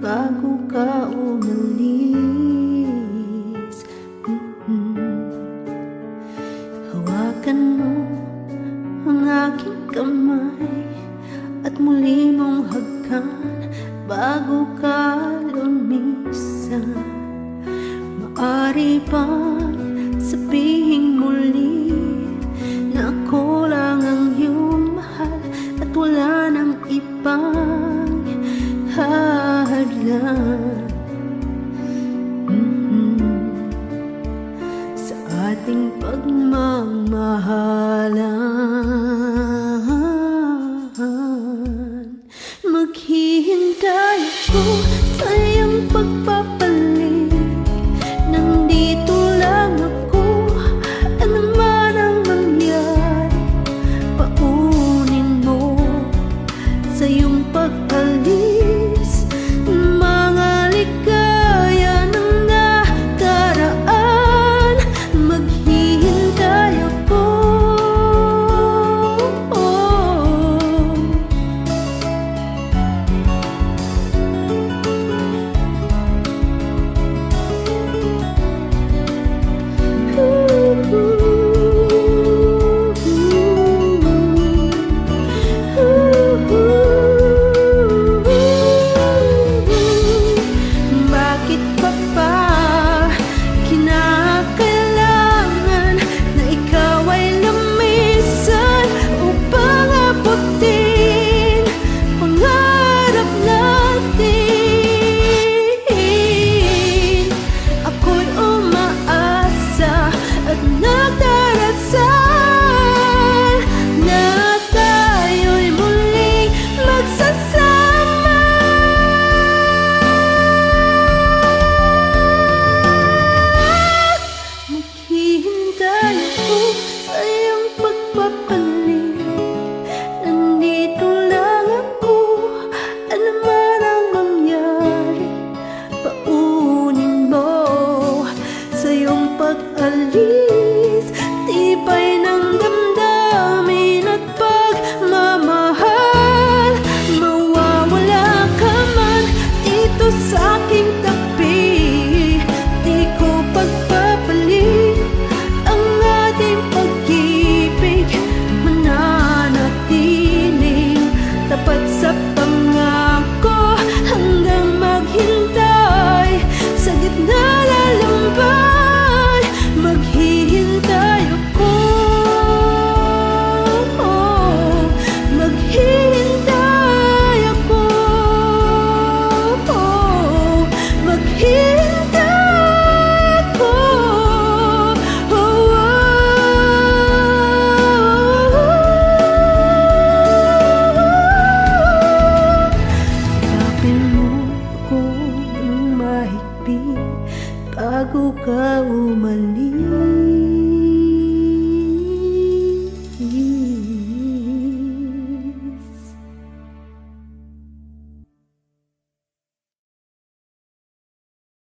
bago ka umalis. Hawakan mo ang aking kamay at muli mong hagkan bago ka lumisan. Maari bang sabihin muli na ako lang ang iyong mahal at wala nang ibang hadlang sa ating pagmamahalan? Maghihintay ako sa iyong pagpapalit. Nandito lang ako, ano man ang mangyari. Paunin mo sa iyong pag-alis mga ligaya ng nakaraan. Maghihintay ako. Bakit pa ba kinakailangan na ikaw ay lumisan upang abutin pangarap natin? Ako'y umaasa at nagdarasal na tayo'y muling magsasama. Maghihintay ako sa iyong pagpapalit. Nandito lang ako, ano man ang mangyari. Paunin mo sa iyong pag-alis tibay ng damdamin at pagmamahal. Mawawala ka man dito sa aking tabi.